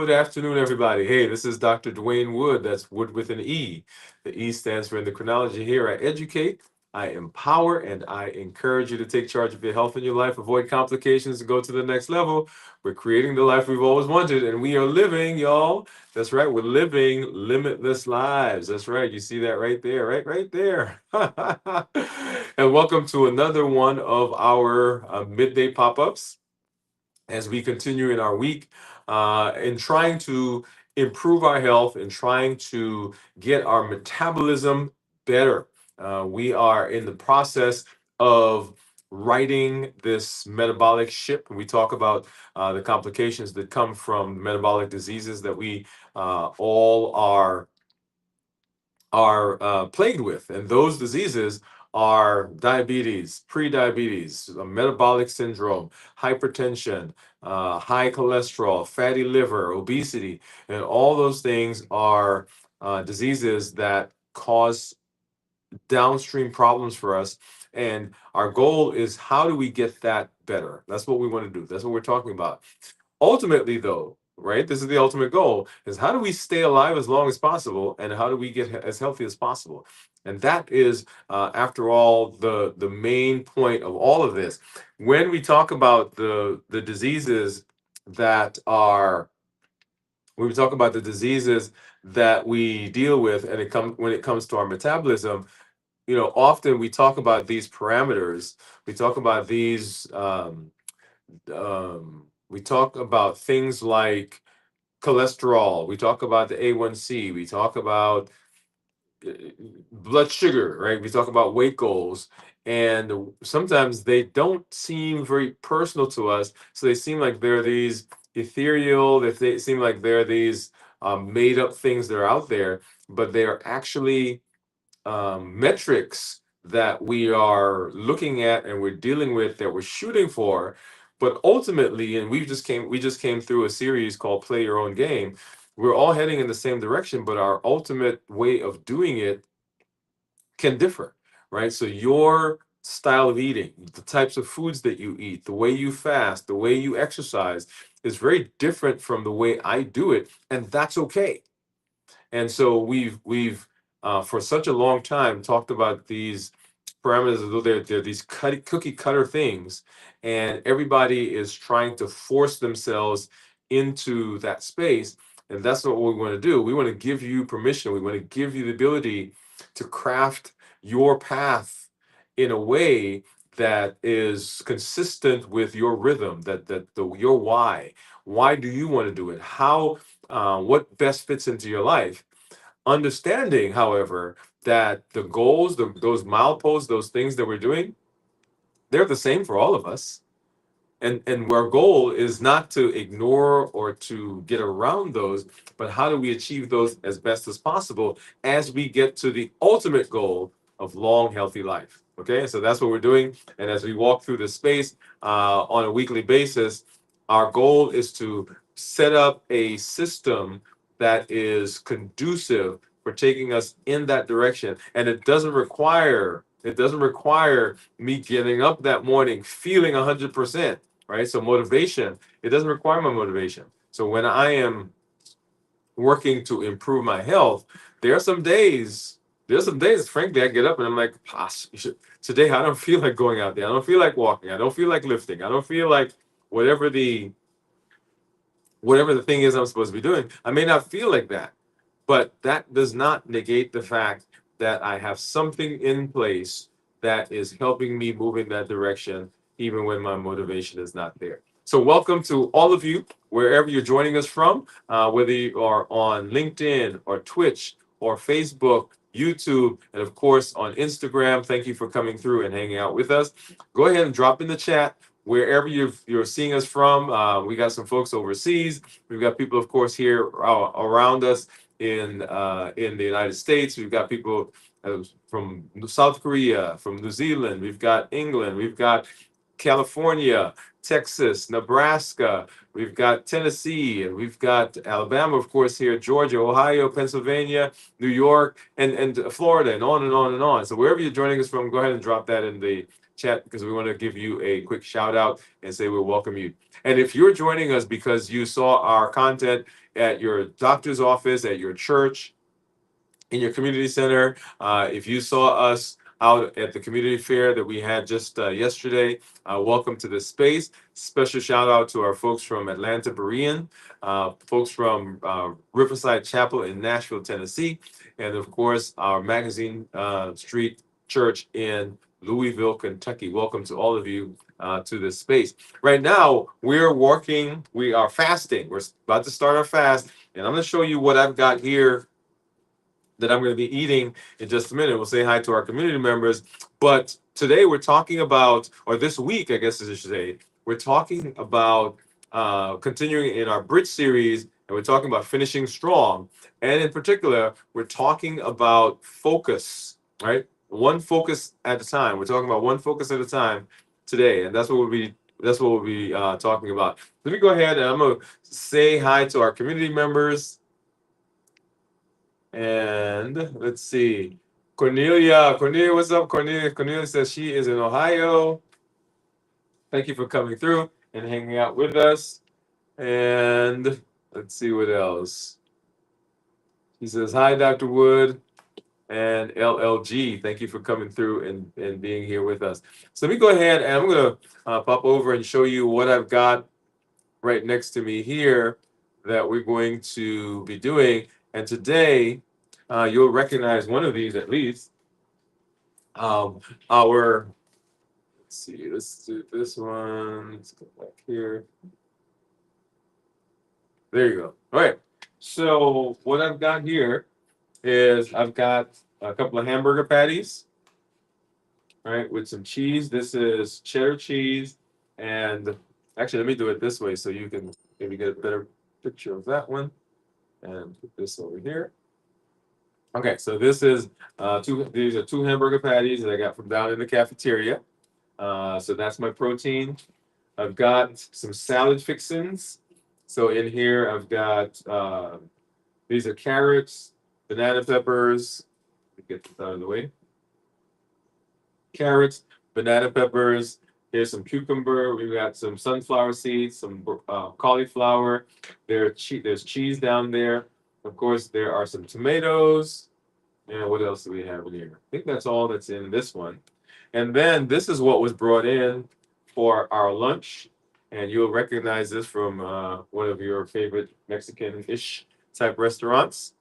Good afternoon, everybody. Hey, this is Dr. Dwain Woode. That's Wood with an E. The E stands for endocrinology. Here I educate, I empower, and I encourage you to take charge of your health and your life, avoid complications, and go to the next level. We're creating the life we've always wanted, and we are living, y'all. That's right. We're living limitless lives. That's right. You see that right there, right there. And welcome to another one of our midday pop-ups as we continue in our week in trying to improve our health and trying to get our metabolism better. We are in the process of writing this metabolic ship. We talk about the complications that come from metabolic diseases that we all are plagued with. And those diseases are diabetes, prediabetes, metabolic syndrome, hypertension, high cholesterol, fatty liver, obesity, and all those things are diseases that cause downstream problems for us. And our goal is, how do we get that better? That's what we want to do. That's what we're talking about. Ultimately, though, right, this is the ultimate goal, is how do we stay alive as long as possible, and how do we get as healthy as possible? And that is, after all, the main point of all of this. When we talk about the diseases that are, when we talk about the diseases that we deal with, and when it comes to our metabolism, often we talk about these parameters. We talk about these. We talk about things like cholesterol. We talk about the A1C. We talk about uh, blood sugar, right? We talk about weight goals. And sometimes they don't seem very personal to us. So they seem like they're these ethereal, they seem like they're these made up things that are out there, but they are actually metrics that we are looking at and we're dealing with, that we're shooting for. But ultimately, and we just came through a series called Play Your Own Game. We're all heading in the same direction, but our ultimate way of doing it can differ, right? So your style of eating, the types of foods that you eat, the way you fast, the way you exercise is very different from the way I do it, and that's okay. And so we've for such a long time talked about these parameters, as though they're these cookie cutter things, and everybody is trying to force themselves into that space. And that's not what we want to do. We want to give you permission. We want to give you the ability to craft your path in a way that is consistent with your rhythm, your why. Why do you want to do it? How what best fits into your life? Understanding, however, that the goals, those mileposts, those things that we're doing, they're the same for all of us. And our goal is not to ignore or to get around those, but how do we achieve those as best as possible as we get to the ultimate goal of long, healthy life? Okay, so that's what we're doing. And as we walk through this space on a weekly basis, our goal is to set up a system that is conducive for taking us in that direction. And it doesn't require me getting up that morning feeling 100%, right? So motivation, it doesn't require my motivation. So when I am working to improve my health, there are some days, frankly, I get up and I'm like, "Gosh, today I don't feel like going out there. I don't feel like walking. I don't feel like lifting. I don't feel like whatever the whatever the thing is I'm supposed to be doing. I may not feel like that, but that does not negate the fact that I have something in place that is helping me move in that direction, even when my motivation is not there. So, welcome to all of you, wherever you're joining us from, whether you are on LinkedIn or Twitch or Facebook, YouTube, and of course on Instagram. Thank you for coming through and hanging out with us. Go ahead and drop in the chat wherever you're seeing us from. We got some folks overseas. We've got people, of course, here around us in the United States. We've got people from South Korea, from New Zealand. We've got England. We've got California, Texas, Nebraska. We've got Tennessee, and we've got Alabama, of course, here, Georgia, Ohio, Pennsylvania, New York, and Florida, and on and on and on. So wherever you're joining us from, go ahead and drop that in the chat because we want to give you a quick shout out and say we welcome you. And if you're joining us because you saw our content at your doctor's office, at your church, in your community center. If you saw us out at the community fair that we had just yesterday, welcome to this space. Special shout out to our folks from Atlanta Berean, folks from Riverside Chapel in Nashville, Tennessee, and of course our Magazine Street Church in Louisville, Kentucky. Welcome to all of you to this space. Right now, we are fasting. We're about to start our fast, and I'm going to show you what I've got here that I'm going to be eating in just a minute. We'll say hi to our community members. But today we're talking about, or this week, I guess I should say, we're talking about continuing in our Bridge series, and we're talking about finishing strong. And in particular, we're talking about focus, right? One focus at a time. We're talking about one focus at a time today, and that's what we'll be talking about. Let me go ahead and I'm going to say hi to our community members. And let's see. Cornelia, what's up, Cornelia? Cornelia says she is in Ohio. Thank you for coming through and hanging out with us. And let's see what else. He says, hi, Dr. Wood and LLG. Thank you for coming through and being here with us. So let me go ahead and I'm going to pop over and show you what I've got right next to me here that we're going to be doing. And today, you'll recognize one of these at least. Our, let's see, let's do this one. Let's go back here. There you go. All right. So what I've got here is I've got a couple of hamburger patties, right, with some cheese. This is cheddar cheese. And actually, let me do it this way so you can maybe get a better picture of that one. And put this over here. Okay, so this is these are two hamburger patties that I got from down in the cafeteria. So that's my protein. I've got some salad fixins. So in here I've got these are carrots, banana peppers. Let me get this out of the way. Carrots, banana peppers. Here's some cucumber. We've got some sunflower seeds, some cauliflower. There's cheese down there. Of course, there are some tomatoes. And what else do we have in here? I think that's all that's in this one. And then this is what was brought in for our lunch. And you'll recognize this from one of your favorite Mexican-ish type restaurants.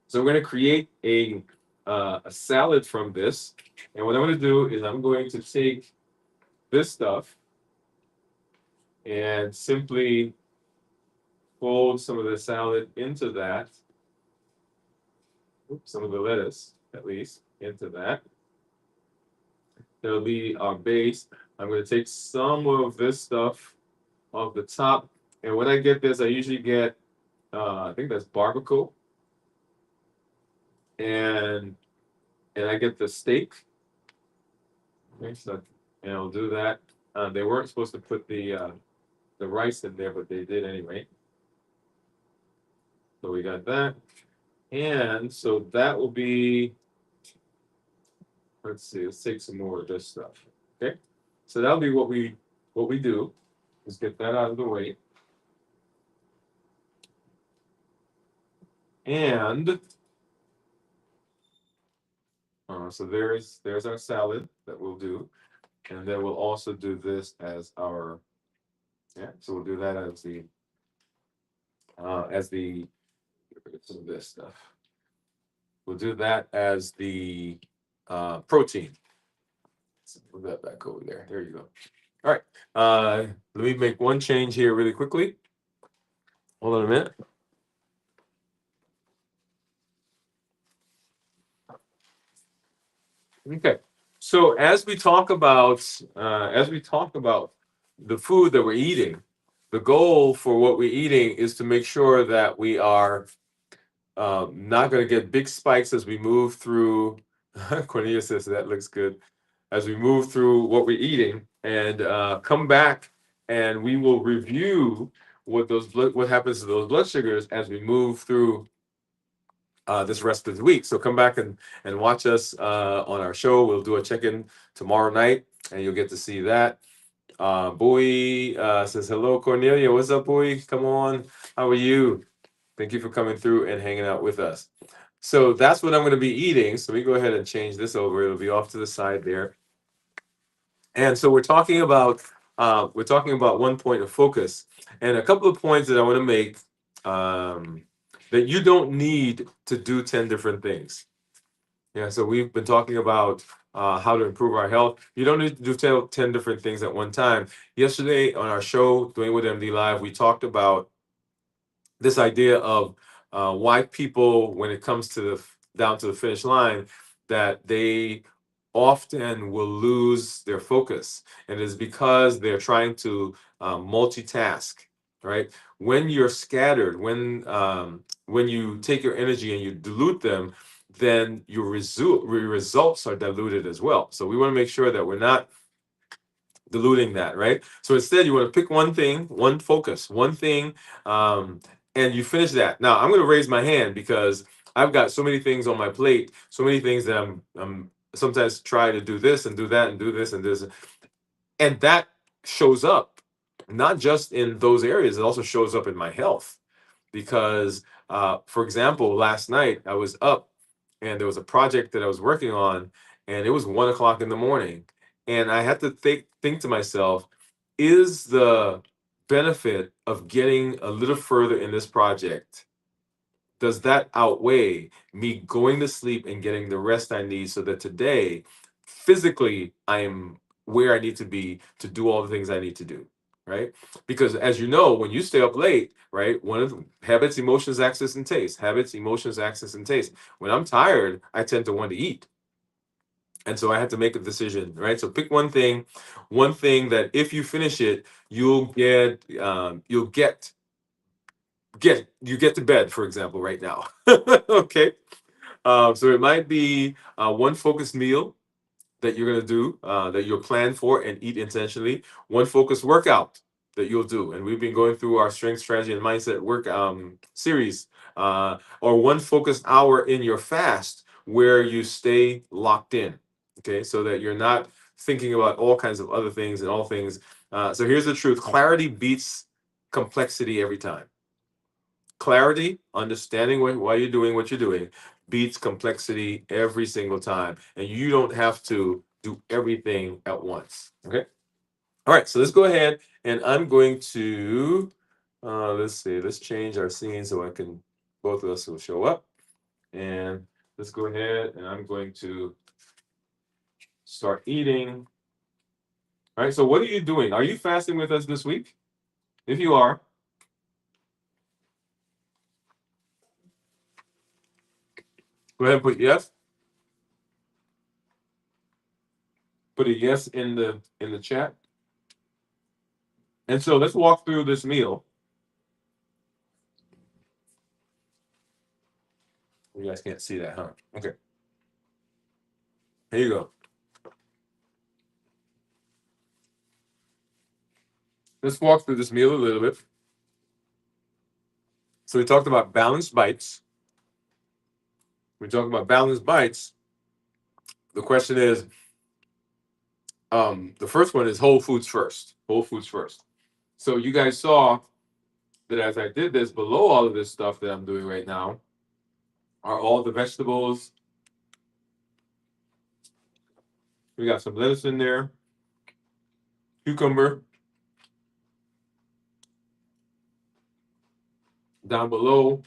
So we're going to create a salad from this. And what I'm going to do is I'm going to take this stuff and simply fold some of the salad into that. Some of the lettuce, at least, into that. That'll be our base. I'm going to take some of this stuff off the top. And when I get this, I usually get, I think that's barbacoa. And I get the steak. Okay, so, and I'll do that. They weren't supposed to put the rice in there, but they did anyway. So we got that. And so that will be, let's see, let's take some more of this stuff. Okay. So that'll be what we do. Let's get that out of the way. And so there's our salad that we'll do. And then we'll also do this as our, so we'll do that as some of this stuff. We'll do that as the protein. Let's move that back over there. There you go. All right. Let me make one change here really quickly. Hold on a minute. Okay. So as we talk about the food that we're eating, the goal for what we're eating is to make sure that we are not going to get big spikes as we move through. Cornelia says that looks good. As we move through what we're eating and come back, and we will review what happens to those blood sugars as we move through this rest of the week. So come back and watch us on our show. We'll do a check-in tomorrow night. and you'll get to see that. Bowie says hello, Cornelia. What's up, Bowie? Come on. How are you? Thank you for coming through and hanging out with us. So that's what I'm going to be eating. So we go ahead and change this over. It'll be off to the side there. And so we're talking about one point of focus, and a couple of points that I want to make, that you don't need to do 10 different things. Yeah, so we've been talking about how to improve our health. You don't need to do 10 different things at one time. Yesterday on our show, Dwain Woode MD Live, we talked about this idea of why people, when it comes to down to the finish line, that they often will lose their focus, and it's because they're trying to multitask. Right? When you're scattered, when you take your energy and you dilute them, then your results are diluted as well. So we want to make sure that we're not diluting that, right? So instead, you want to pick one thing, one focus, one thing, and you finish that. Now, I'm going to raise my hand because I've got so many things on my plate, so many things that I'm sometimes try to do this and do that and do this and this, and that shows up not just in those areas. It also shows up in my health because, for example, last night I was up and there was a project that I was working on, and it was 1 o'clock in the morning, and I had to think to myself, is the benefit of getting a little further in this project, does that outweigh me going to sleep and getting the rest I need so that today, physically, I am where I need to be to do all the things I need to do, right? Because as you know, when you stay up late, right, one of the habits, emotions, access, and taste. Habits, emotions, access, and taste. When I'm tired, I tend to want to eat. And so I had to make a decision, right? So pick one thing that if you finish it, you get to bed, for example, right now. Okay. So it might be one focused meal that you're going to do, that you'll plan for and eat intentionally. One focused workout that you'll do. And we've been going through our strength, strategy, and mindset work series. Or one focused hour in your fast where you stay locked in. Okay. So that you're not thinking about all kinds of other things and all things. So here's the truth: clarity beats complexity every time. Clarity, understanding why you're doing what you're doing, beats complexity every single time. And you don't have to do everything at once. Okay. All right. So let's go ahead and I'm going to, let's see, let's change our scene so both of us will show up. And let's go ahead and I'm going to start eating. All right. So what are you doing? Are you fasting with us this week? If you are, go ahead and put yes. Put a yes in the chat. And so let's walk through this meal. You guys can't see that, huh? Okay. Here you go. Let's walk through this meal a little bit. So we talked about balanced bites. We talked about balanced bites. The question is, the first one is whole foods first. Whole foods first. So you guys saw that as I did this, below all of this stuff that I'm doing right now are all the vegetables. We got some lettuce in there, cucumber. Down below,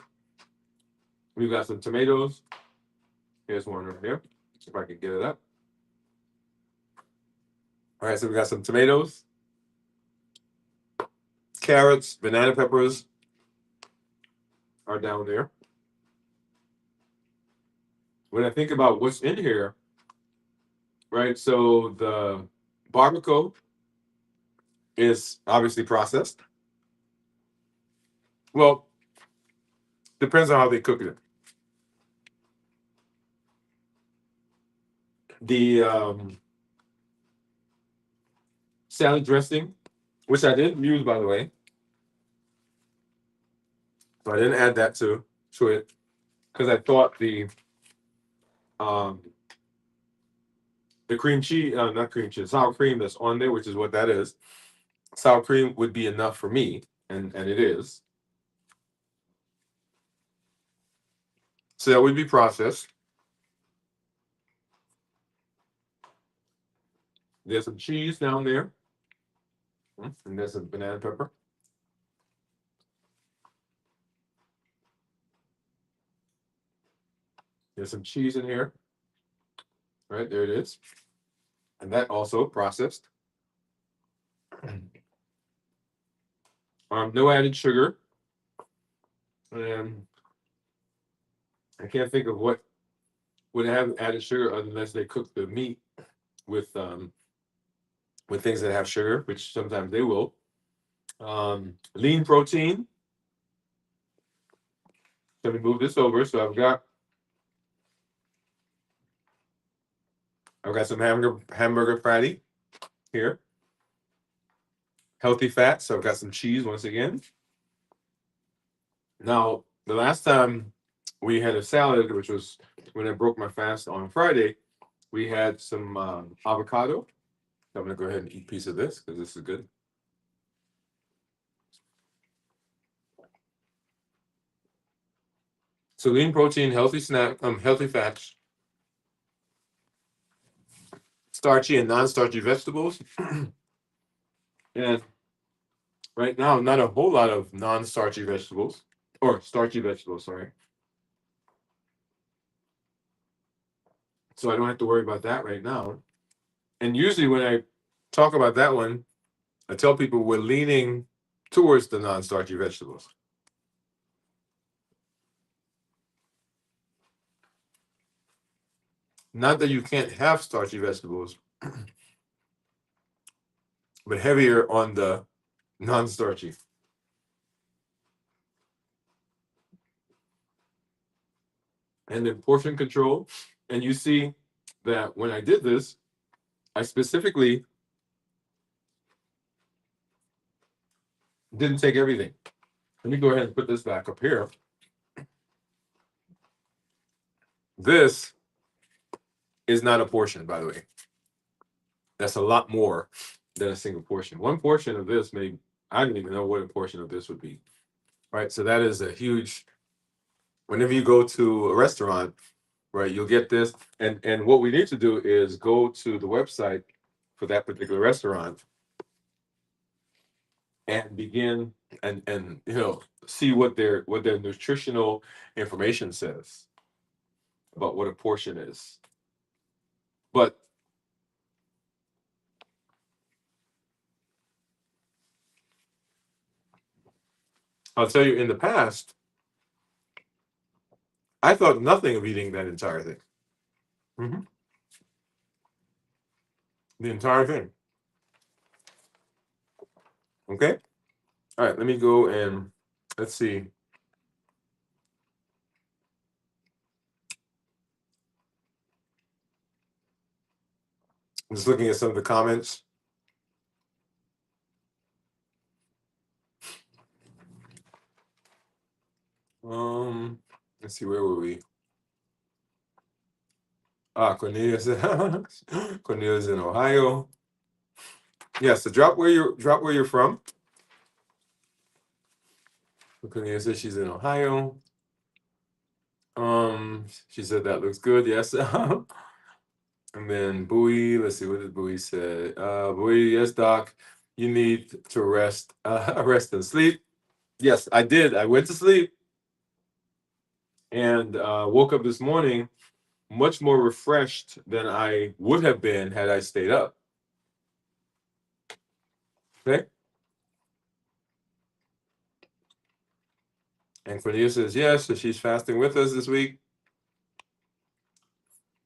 we've got some tomatoes. Here's one right here. See if I can get it up. All right, so we got some tomatoes, carrots, banana peppers are down there. When I think about what's in here, right? So the barbacoa is obviously processed. Well, depends on how they cook it. The salad dressing, which I didn't use, by the way, so I didn't add that to it because I thought um, the cream cheese, not cream cheese, sour cream that's on there, which is what that is. Sour cream would be enough for me, and it is. So that would be processed. There's some cheese down there, and there's some banana pepper. There's some cheese in here. Right there it is, and that also processed. No added sugar, and I can't think of what would have added sugar unless they cook the meat with things that have sugar, which sometimes they will. Lean protein. Let me move this over. So I've got some hamburger patty here. Healthy fat. So I've got some cheese once again. Now, the last time we had a salad, which was when I broke my fast on Friday, we had some avocado. I'm gonna go ahead and eat a piece of this because this is good. So lean protein, healthy snack, healthy fats, starchy and non-starchy vegetables. And right now, not a whole lot of non-starchy vegetables or starchy vegetables, sorry. So I don't have to worry about that right now. And usually when I talk about that one, I tell people we're leaning towards the non-starchy vegetables. Not that you can't have starchy vegetables, but heavier on the non-starchy. And then portion control. And you see that when I did this, I specifically didn't take everything. Let me go ahead and put this back up here. This is not a portion, by the way. That's a lot more than a single portion. One portion of this I don't even know what a portion of this would be. Right. So that is a huge, whenever you go to a restaurant, right, you'll get this. And what we need to do is go to the website for that particular restaurant and begin and see what their nutritional information says about what a portion is. But I'll tell you, in the past, I thought nothing of eating that entire thing. Mm-hmm. The entire thing. Okay. All right. Let me go and let's see. I'm just looking at some of the comments. Let's see, where were we? Cornelius. Cornelius in Ohio. Yes, so drop where you're from. Cornelia says she's in Ohio. She said that looks good. Yes. And then Bowie, let's see, what did Bowie say? Bowie, yes, doc, you need to rest, rest and sleep. Yes, I did. I went to sleep and woke up this morning much more refreshed than I would have been had I stayed up. Okay. And Cornelia says yes, so she's fasting with us this week.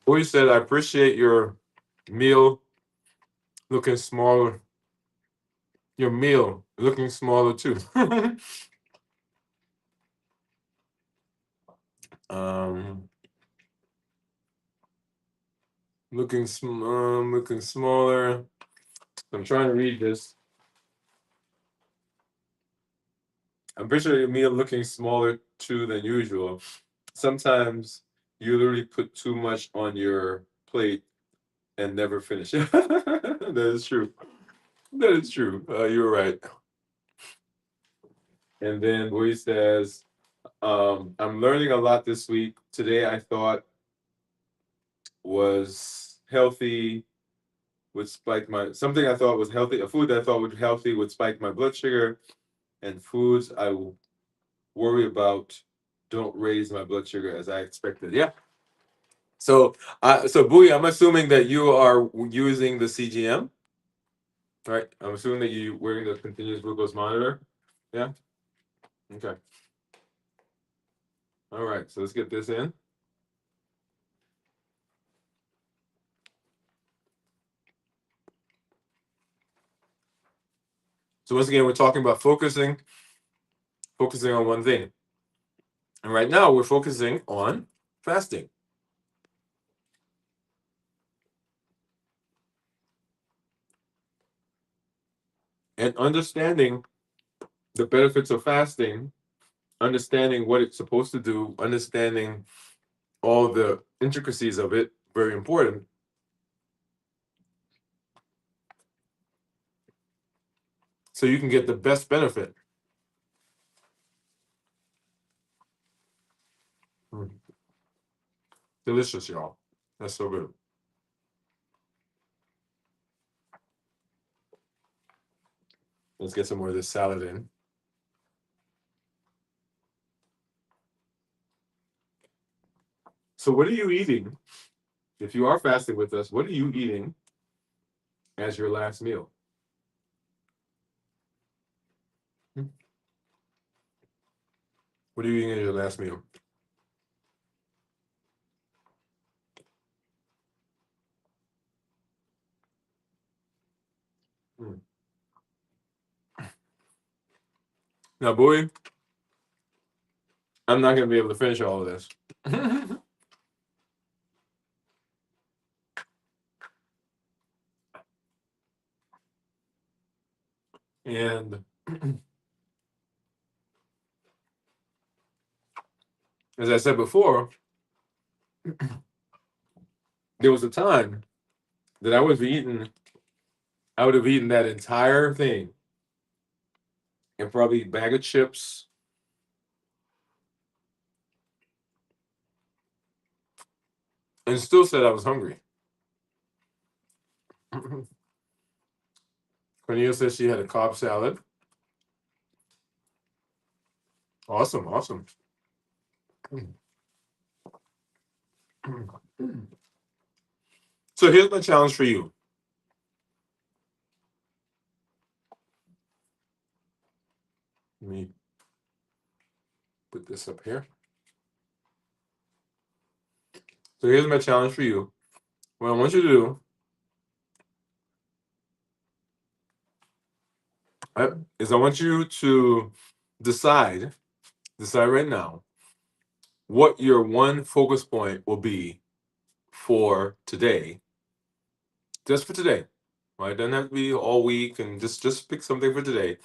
Bowie said, I appreciate your meal looking smaller. Your meal looking smaller too. Looking smaller. I'm trying to read this. I'm pretty sure your meal looking smaller too than usual. Sometimes you literally put too much on your plate and never finish. That is true. That is true. You're right. And then Boy says, I'm learning a lot this week. Today I thought was healthy would spike my something I thought was healthy, a food that I thought would be healthy would spike my blood sugar, and foods I worry about don't raise my blood sugar as I expected. Yeah. So, so Bowie, I'm assuming that you are using the CGM, right? I'm assuming that you're wearing the continuous glucose monitor. Yeah. Okay. All right. So let's get this in. So once again, we're talking about focusing on one thing, and right now we're focusing on fasting. And understanding the benefits of fasting, understanding what it's supposed to do, understanding all the intricacies of it, very important. So you can get the best benefit. Mm. Delicious, y'all. That's so good. Let's get some more of this salad in. So what are you eating? If you are fasting with us, what are you eating as your last meal? Hmm. What are you eating as your last meal? Hmm. Now, boy, I'm not going to be able to finish all of this. And as I said before, there was a time that I would have eaten that entire thing and probably a bag of chips and still said I was hungry. Cornelia says she had a Cobb salad. Awesome, awesome. So here's my challenge for you. Let me put this up here. So here's my challenge for you. What I want you to do is I want you to decide right now what your one focus point will be for today, just for today. Right? It doesn't have to be all week, and just pick something for today.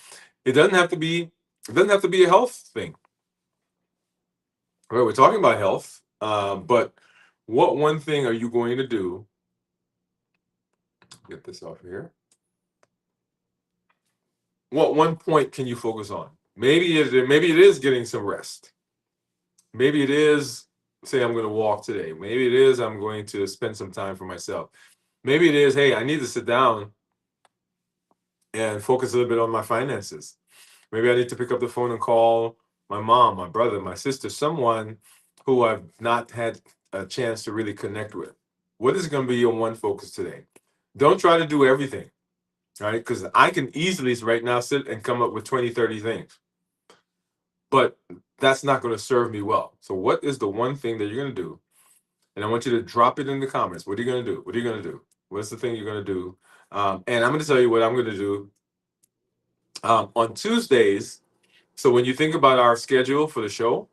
It doesn't have to be. It doesn't have to be a health thing. Right? We're talking about health, but what one thing are you going to do? Get this off here. What one point can you focus on? Maybe it is getting some rest. Maybe it is say I'm going to walk today. Maybe it is I'm going to spend some time for myself. Maybe it is, hey, I need to sit down and focus a little bit on my finances. Maybe I need to pick up the phone and call my mom, my brother, my sister, someone who I've not had a chance to really connect with. What is going to be your one focus today? Don't try to do everything, right? Because I can easily right now sit and come up with 20, 30 things. But that's not going to serve me well. So what is the one thing that you're going to do? And I want you to drop it in the comments. What are you going to do? What are you going to do? What's the thing you're going to do? And I'm going to tell you what I'm going to do on Tuesdays. So when you think about our schedule for the show,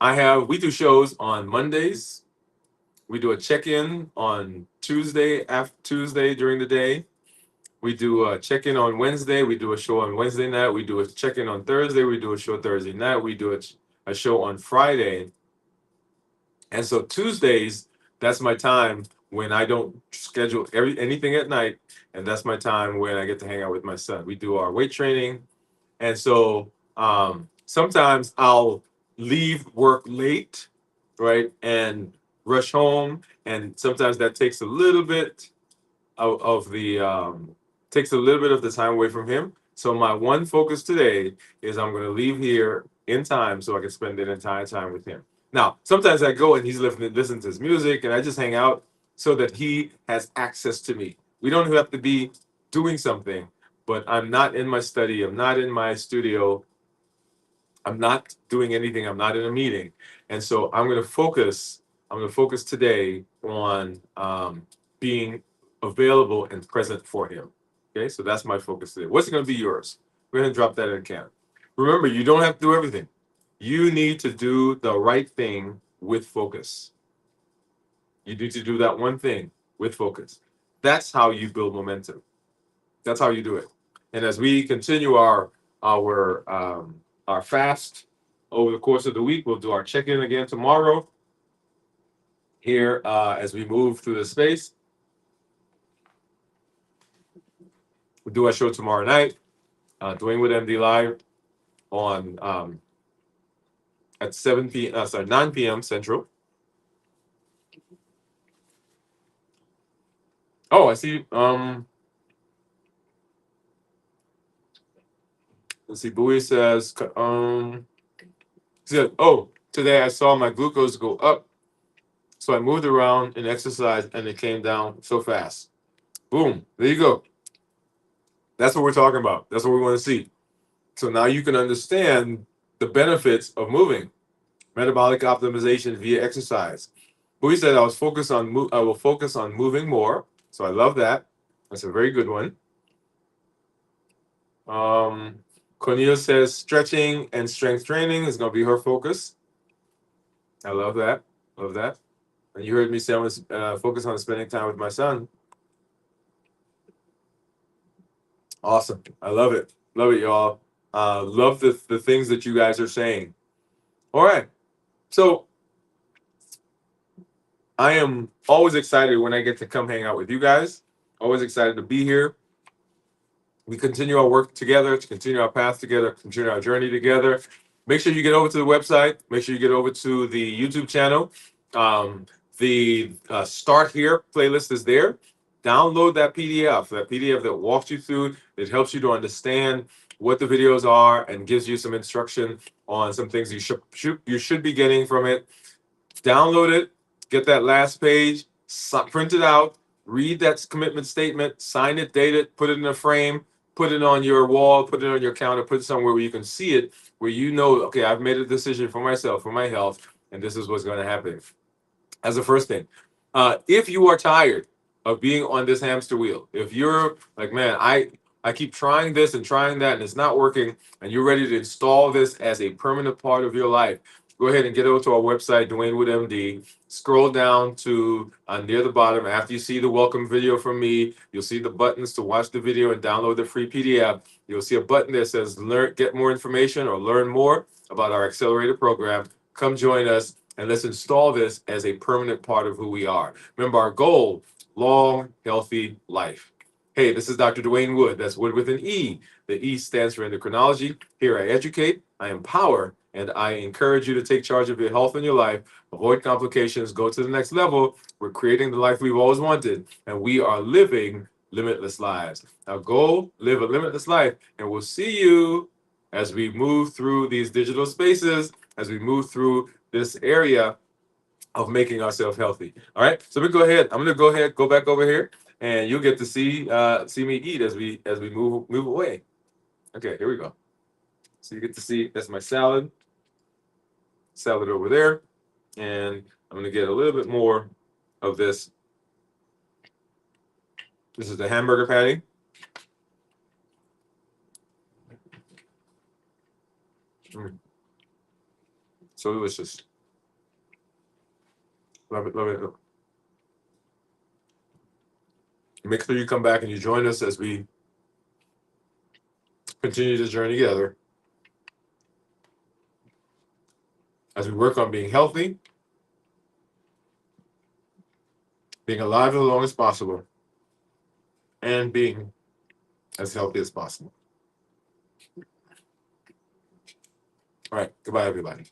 we do shows on Mondays. We do a check-in on Tuesday during the day. We do a check-in on Wednesday. We do a show on Wednesday night. We do a check-in on Thursday. We do a show Thursday night. We do a show on Friday. And so Tuesdays, that's my time when I don't schedule anything at night, and that's my time when I get to hang out with my son. We do our weight training, and so sometimes I'll leave work late, right, and rush home, and sometimes that takes a little bit of the takes a little bit of the time away from him. So my one focus today is I'm going to leave here in time so I can spend an entire time with him. Now, sometimes I go and he's listening to his music, and I just hang out so that he has access to me. We don't have to be doing something, but I'm not in my study. I'm not in my studio. I'm not doing anything. I'm not in a meeting, and so I'm going to focus. I'm going to focus today on being available and present for him. Okay, so that's my focus today. What's going to be yours? Go ahead and drop that in the can. Remember, you don't have to do everything. You need to do the right thing with focus. You need to do that one thing with focus. That's how you build momentum. That's how you do it. And as we continue our our fast over the course of the week, we'll do our check-in again tomorrow here as we move through the space. We'll do our show tomorrow night, Dwain Woode MD Live on at 9 p.m. Central. Oh, I see. Let's see. Bowie said, oh, today I saw my glucose go up, so I moved around and exercised, and it came down so fast. Boom. There you go. That's what we're talking about. That's what we want to see. So now you can understand the benefits of moving, metabolic optimization via exercise. But we said I will focus on moving more. So I love that. That's a very good one. Cornelia says stretching and strength training is going to be her focus. I love that. Love that. And you heard me say I was focus on spending time with my son. Awesome. I love it. Love it, y'all. Love the things that you guys are saying. All right. So I am always excited when I get to come hang out with you guys. Always excited to be here. We continue our work together, to continue our path together, continue our journey together. Make sure you get over to the website. Make sure you get over to the YouTube channel. The Start Here playlist is there. Download that PDF that walks you through, that helps you to understand what the videos are and gives you some instruction on some things you should be getting from it. Download it, get that last page, print it out, read that commitment statement, sign it, date it, put it in a frame, put it on your wall, put it on your counter, put it somewhere where you can see it, where you know, okay, I've made a decision for myself, for my health, and this is what's going to happen. As the first thing, if you are tired of being on this hamster wheel, if you're like, man, I keep trying this and trying that and it's not working, and you're ready to install this as a permanent part of your life, go ahead and get over to our website, Dwain Woode MD. Scroll down to near the bottom. After you see the welcome video from me, you'll see the buttons to watch the video and download the free PDF. You'll see a button that says get more information or learn more about our accelerator program. Come join us and let's install this as a permanent part of who we are. Remember our goal, long, healthy life. Hey, this is Dr. Dwain Woode. That's Wood with an E. The E stands for endocrinology. Here I educate, I empower, and I encourage you to take charge of your health and your life, avoid complications, go to the next level. We're creating the life we've always wanted, and we are living limitless lives. Now go live a limitless life, and we'll see you as we move through these digital spaces, as we move through this area of making ourselves healthy. All right, so we go ahead. I'm gonna go back over here, and you'll get to see me eat as we move away. Okay, here we go. So you get to see that's my salad over there, and I'm gonna get a little bit more of this. This is the hamburger patty. So delicious. Love it, love it. Make sure you come back and you join us as we continue this journey together, as we work on being healthy, being alive as long as possible, and being as healthy as possible. All right. Goodbye, everybody.